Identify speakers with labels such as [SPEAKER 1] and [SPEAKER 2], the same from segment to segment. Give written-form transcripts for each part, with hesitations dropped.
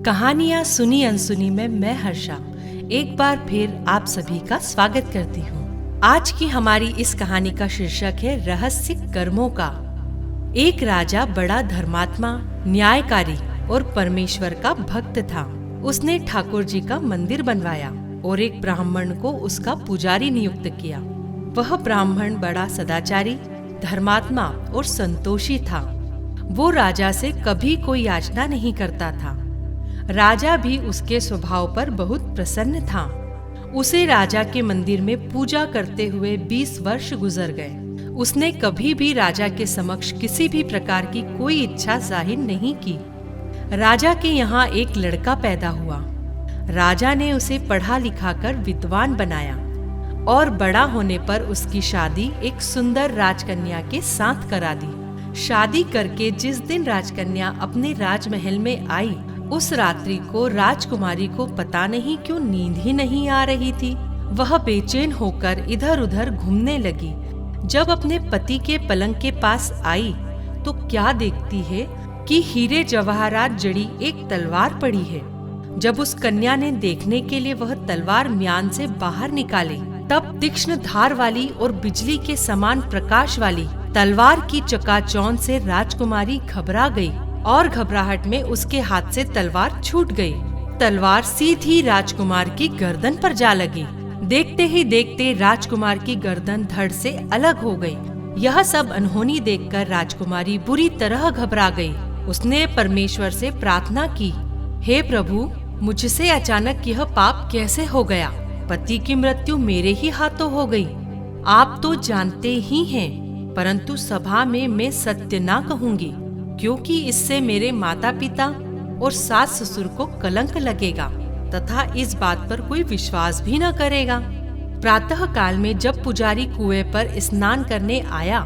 [SPEAKER 1] कहानियाँ सुनी अनसुनी में मैं हर्षा एक बार फिर आप सभी का स्वागत करती हूँ। आज की हमारी इस कहानी का शीर्षक है रहस्य कर्मों का। एक राजा बड़ा धर्मात्मा, न्यायकारी और परमेश्वर का भक्त था। उसने ठाकुर जी का मंदिर बनवाया और एक ब्राह्मण को उसका पुजारी नियुक्त किया। वह ब्राह्मण बड़ा सदाचारी, धर्मात्मा और संतोषी था। वो राजा से कभी कोई याचना नहीं करता था। राजा भी उसके स्वभाव पर बहुत प्रसन्न था। उसे राजा के मंदिर में पूजा करते हुए 20 वर्ष गुजर गए। उसने कभी भी राजा के समक्ष किसी भी प्रकार की कोई इच्छा जाहिर नहीं की। राजा के यहाँ एक लड़का पैदा हुआ। राजा ने उसे पढ़ा लिखा कर विद्वान बनाया और बड़ा होने पर उसकी शादी एक सुंदर राजकन्या के साथ करा दी। शादी करके जिस दिन राजकन्या अपने राजमहल में आई, उस रात्रि को राजकुमारी को पता नहीं क्यों नींद ही नहीं आ रही थी। वह बेचैन होकर इधर उधर घूमने लगी। जब अपने पति के पलंग के पास आई तो क्या देखती है कि हीरे जवाहरात जड़ी एक तलवार पड़ी है। जब उस कन्या ने देखने के लिए वह तलवार म्यान से बाहर निकाली, तब तीक्ष्ण धार वाली और बिजली के समान प्रकाश वाली तलवार की चकाचौंध से राजकुमारी घबरा गई और घबराहट में उसके हाथ से तलवार छूट गई। तलवार सीधी राजकुमार की गर्दन पर जा लगी। देखते ही देखते राजकुमार की गर्दन धड़ से अलग हो गई। यह सब अनहोनी देखकर राजकुमारी बुरी तरह घबरा गई। उसने परमेश्वर से प्रार्थना की, हे प्रभु, मुझसे अचानक यह पाप कैसे हो गया? पति की मृत्यु मेरे ही हाथों हो गई। आप तो जानते ही हैं, परंतु सभा में मैं सत्य ना कहूंगी, क्योंकि इससे मेरे माता पिता और सास ससुर को कलंक लगेगा तथा इस बात पर कोई विश्वास भी न करेगा। प्रातः काल में जब पुजारी कुएं पर स्नान करने आया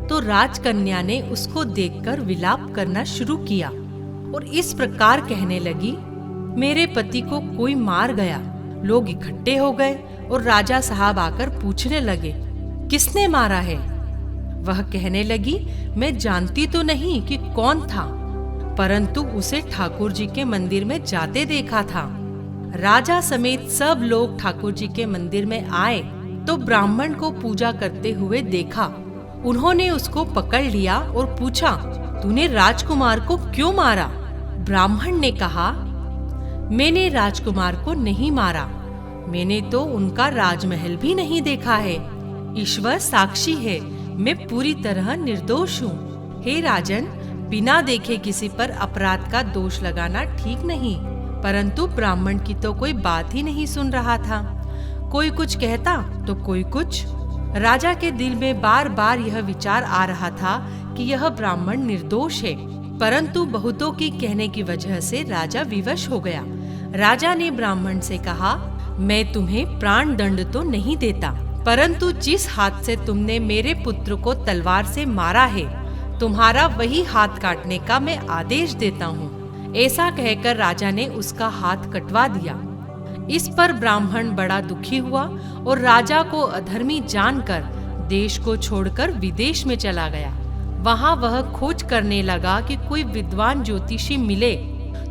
[SPEAKER 1] तो राजकन्या ने उसको देखकर विलाप करना शुरू किया और इस प्रकार कहने लगी, मेरे पति को कोई मार गया। लोग इकट्ठे हो गए और राजा साहब आकर पूछने लगे, किसने मारा है? वह कहने लगी, मैं जानती तो नहीं कि कौन था, परंतु उसे ठाकुर जी के मंदिर में जाते देखा था। राजा समेत सब लोग ठाकुर जी के मंदिर में आए तो ब्राह्मण को पूजा करते हुए देखा। उन्होंने उसको पकड़ लिया और पूछा, तूने राजकुमार को क्यों मारा? ब्राह्मण ने कहा, मैंने राजकुमार को नहीं मारा। मैंने तो उनका राजमहल भी नहीं देखा है। ईश्वर साक्षी है, मैं पूरी तरह निर्दोष हूँ। हे राजन, बिना देखे किसी पर अपराध का दोष लगाना ठीक नहीं। परंतु ब्राह्मण की तो कोई बात ही नहीं सुन रहा था। कोई कुछ कहता तो कोई कुछ। राजा के दिल में बार बार यह विचार आ रहा था कि यह ब्राह्मण निर्दोष है, परंतु बहुतों की कहने की वजह से राजा विवश हो गया। राजा ने ब्राह्मण से कहा, मैं तुम्हें प्राण दंड तो नहीं देता, परंतु जिस हाथ से तुमने मेरे पुत्र को तलवार से मारा है, तुम्हारा वही हाथ काटने का मैं आदेश देता हूँ। ऐसा कहकर राजा ने उसका हाथ कटवा दिया। इस पर ब्राह्मण बड़ा दुखी हुआ और राजा को अधर्मी जानकर देश को छोड़कर विदेश में चला गया। वहाँ वह खोज करने लगा कि कोई विद्वान ज्योतिषी मिले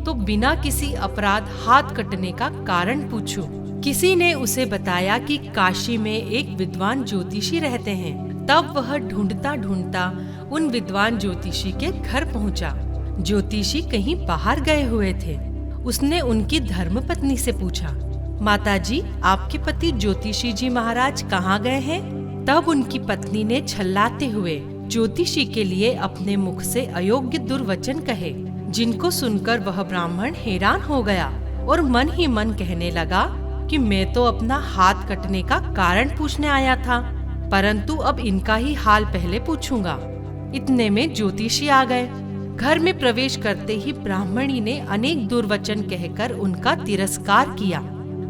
[SPEAKER 1] तो बिना किसी अपराध हाथ कटने का कारण पूछूं। किसी ने उसे बताया कि काशी में एक विद्वान ज्योतिषी रहते हैं। तब वह ढूंढता ढूंढता उन विद्वान ज्योतिषी के घर पहुंचा। ज्योतिषी कहीं बाहर गए हुए थे। उसने उनकी धर्मपत्नी से पूछा, माताजी, आपके पति ज्योतिषी जी महाराज कहाँ गए हैं? तब उनकी पत्नी ने छल्लाते हुए ज्योतिषी के लिए अपने मुख से अयोग्य दुर्वचन कहे, जिनको सुनकर वह ब्राह्मण हैरान हो गया और मन ही मन कहने लगा कि मैं तो अपना हाथ कटने का कारण पूछने आया था, परंतु अब इनका ही हाल पहले पूछूंगा। इतने में ज्योतिषी आ गए। घर में प्रवेश करते ही ब्राह्मणी ने अनेक दुर्वचन कहकर उनका तिरस्कार किया,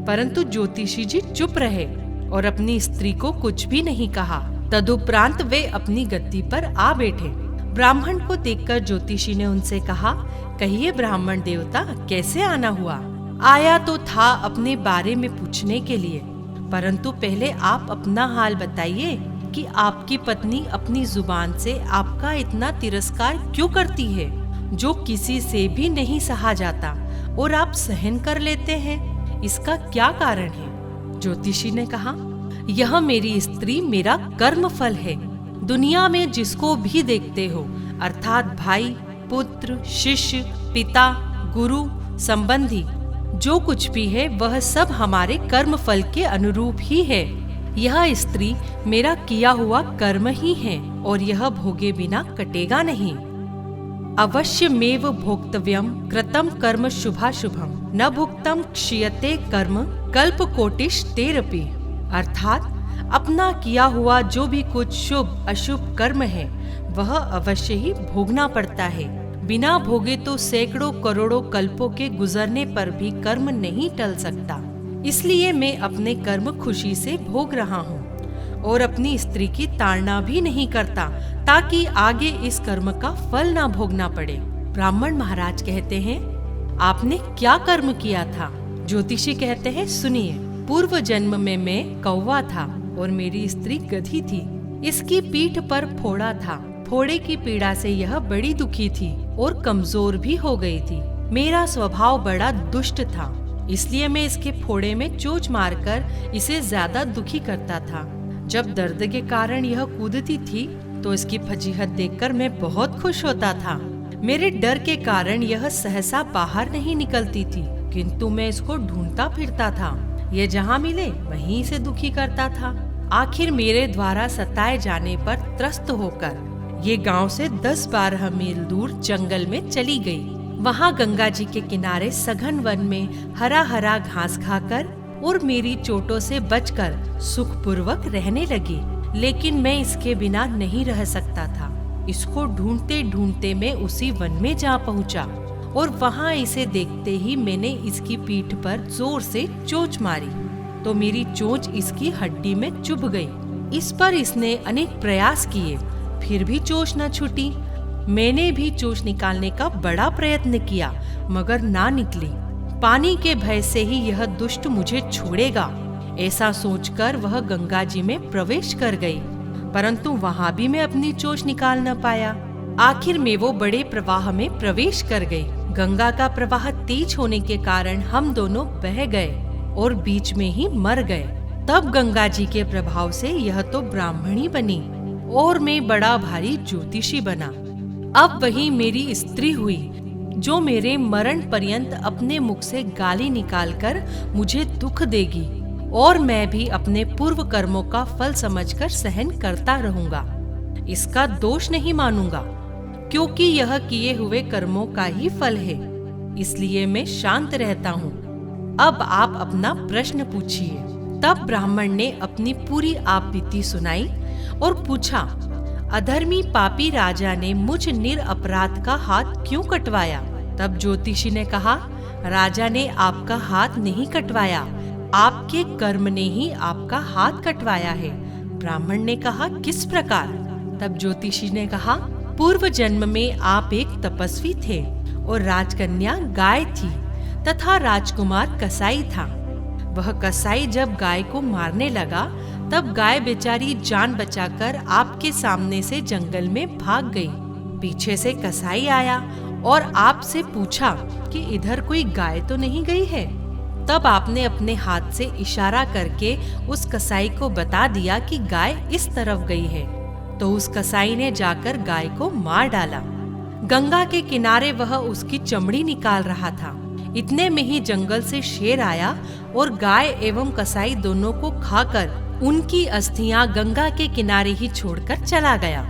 [SPEAKER 1] परंतु ज्योतिषी जी चुप रहे और अपनी स्त्री को कुछ भी नहीं कहा। तदुपरांत वे अपनी गद्दी पर आ बैठे। ब्राह्मण को देखकर ज्योतिषी ने उनसे कहा, कहिए ब्राह्मण देवता, कैसे आना हुआ? आया तो था अपने बारे में पूछने के लिए, परंतु पहले आप अपना हाल बताइए कि आपकी पत्नी अपनी जुबान से आपका इतना तिरस्कार क्यों करती है, जो किसी से भी नहीं सहा जाता और आप सहन कर लेते हैं, इसका क्या कारण है? ज्योतिषी ने कहा, यह मेरी स्त्री मेरा कर्म फल है। दुनिया में जिसको भी देखते हो, अर्थात भाई, पुत्र, शिष्य, पिता, गुरु, संबंधी, जो कुछ भी है वह सब हमारे कर्म फल के अनुरूप ही है। यह स्त्री मेरा किया हुआ कर्म ही है और यह भोगे बिना कटेगा नहीं। अवश्यमेव भोक्तव्यम कृतं कर्म शुभाशुभम न भुक्तम क्षीयते कर्म कल्पकोटिष्टेरपि। अर्थात अपना किया हुआ जो भी कुछ शुभ अशुभ कर्म है वह अवश्य ही भोगना पड़ता है। बिना भोगे तो सैकड़ों करोड़ों कल्पों के गुजरने पर भी कर्म नहीं टल सकता। इसलिए मैं अपने कर्म खुशी से भोग रहा हूँ और अपनी स्त्री की ताड़ना भी नहीं करता, ताकि आगे इस कर्म का फल ना भोगना पड़े। ब्राह्मण महाराज कहते हैं, आपने क्या कर्म किया था? ज्योतिषी कहते हैं, सुनिए। पूर्व जन्म में मैं कौवा था और मेरी स्त्री गधी थी। इसकी पीठ पर फोड़ा था। फोड़े की पीड़ा से यह बड़ी दुखी थी और कमजोर भी हो गई थी। मेरा स्वभाव बड़ा दुष्ट था, इसलिए मैं इसके फोड़े में चोंच मारकर इसे ज्यादा दुखी करता था। जब दर्द के कारण यह कूदती थी तो इसकी फजीहत देखकर मैं बहुत खुश होता था। मेरे डर के कारण यह सहसा बाहर नहीं निकलती थी, किंतु मैं इसको ढूंढता फिरता था। यह जहाँ मिले वहीं इसे दुखी करता था। आखिर मेरे द्वारा सताए जाने पर त्रस्त होकर ये गांव से 10-12 मील दूर जंगल में चली गई। वहाँ गंगा जी के किनारे सघन वन में हरा हरा घास खाकर और मेरी चोटों से बचकर सुखपूर्वक रहने लगी। लेकिन मैं इसके बिना नहीं रह सकता था। इसको ढूंढते ढूंढते मैं उसी वन में जा पहुंचा और वहाँ इसे देखते ही मैंने इसकी पीठ पर जोर से चोंच मारी तो मेरी चोंच इसकी हड्डी में चुभ गई। इस पर इसने अनेक प्रयास किए, फिर भी चोंच न छूटी। मैंने भी चोंच निकालने का बड़ा प्रयत्न किया, मगर ना निकली। पानी के भय से ही यह दुष्ट मुझे छोड़ेगा, ऐसा सोचकर वह गंगा जी में प्रवेश कर गई, परंतु वहाँ भी मैं अपनी चोंच निकाल न पाया। आखिर में वो बड़े प्रवाह में प्रवेश कर गई। गंगा का प्रवाह तेज होने के कारण हम दोनों बह गए और बीच में ही मर गए। तब गंगा जी के प्रभाव से यह तो ब्राह्मणी बनी और मैं बड़ा भारी ज्योतिषी बना। अब वही मेरी स्त्री हुई जो मेरे मरण पर्यंत अपने मुख से गाली निकालकर मुझे दुख देगी और मैं भी अपने पूर्व कर्मों का फल समझकर सहन करता रहूंगा। इसका दोष नहीं मानूंगा, क्योंकि यह किए हुए कर्मों का ही फल है। इसलिए मैं शांत रहता हूँ। अब आप अपना प्रश्न पूछिए। तब ब्राह्मण ने अपनी पूरी आपबीती सुनाई और पूछा, अधर्मी पापी राजा ने मुझ निरपराध का हाथ क्यों कटवाया? तब ज्योतिषी ने कहा, राजा ने आपका हाथ नहीं कटवाया, आपके कर्म ने ही आपका हाथ कटवाया है। ब्राह्मण ने कहा, किस प्रकार? तब ज्योतिषी ने कहा, पूर्व जन्म में आप एक तपस्वी थे और राजकन्या गाय थी तथा राजकुमार कसाई था। वह कसाई जब गाय को मारने लगा तब गाय बेचारी जान बचाकर आपके सामने से जंगल में भाग गई। पीछे से कसाई आया और आपसे पूछा कि इधर कोई गाय तो नहीं गई है। तब आपने अपने हाथ से इशारा करके उस कसाई को बता दिया कि गाय इस तरफ गई है। तो उस कसाई ने जाकर गाय को मार डाला। गंगा के किनारे वह उसकी चमड़ी निकाल रहा था। इतने में ही जंगल से शेर आया और गाय एवं कसाई दोनों को खाकर उनकी अस्थियां गंगा के किनारे ही छोड़कर चला गया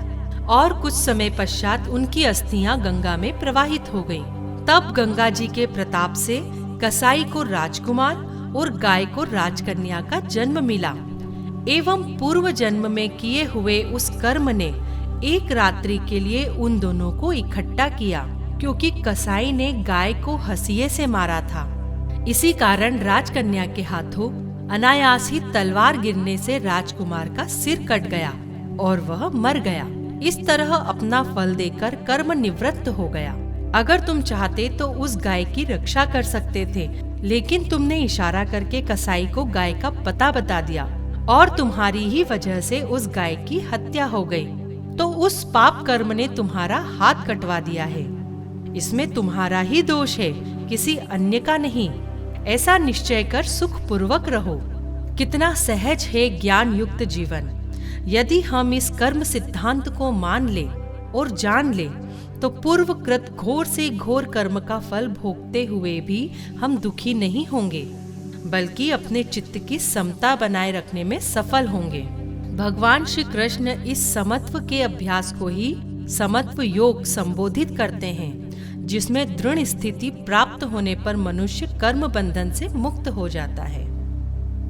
[SPEAKER 1] और कुछ समय पश्चात उनकी अस्थियां गंगा में प्रवाहित हो गईं। तब गंगा जी के प्रताप से कसाई को राजकुमार और गाय को राजकन्या का जन्म मिला एवं पूर्व जन्म में किए हुए उस कर्म ने एक रात्रि के लिए उन दोनों को इकट्ठा किया, क्योंकि कसाई ने गाय को हंसिये से मारा था। इसी कारण राजकन्या के हाथों अनायास ही तलवार गिरने से राजकुमार का सिर कट गया और वह मर गया। इस तरह अपना फल देकर कर्म निवृत्त हो गया। अगर तुम चाहते तो उस गाय की रक्षा कर सकते थे, लेकिन तुमने इशारा करके कसाई को गाय का पता बता दिया और तुम्हारी ही वजह से उस गाय की हत्या हो गई। तो उस पाप कर्म ने तुम्हारा हाथ कटवा दिया है। इसमें तुम्हारा ही दोष है, किसी अन्य का नहीं, ऐसा निश्चय कर सुख पूर्वक रहो। कितना सहज है ज्ञान युक्त जीवन। यदि हम इस कर्म सिद्धांत को मान ले और जान ले तो पूर्वकृत घोर से घोर कर्म का फल भोगते हुए भी हम दुखी नहीं होंगे, बल्कि अपने चित्त की समता बनाए रखने में सफल होंगे। भगवान श्री कृष्ण इस समत्व के अभ्यास को ही समत्व योग संबोधित करते हैं, जिसमें दृढ़ स्थिति प्राप्त होने पर मनुष्य कर्म बंधन से मुक्त हो जाता है।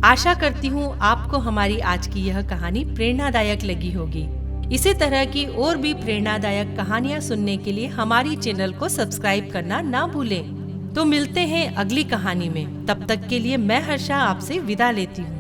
[SPEAKER 1] आशा करती हूँ आपको हमारी आज की यह कहानी प्रेरणादायक लगी होगी। इसी तरह की और भी प्रेरणादायक कहानियाँ सुनने के लिए हमारी चैनल को सब्सक्राइब करना ना भूलें। तो मिलते हैं अगली कहानी में। तब तक के लिए मैं हर्षा आपसे विदा लेती हूँ।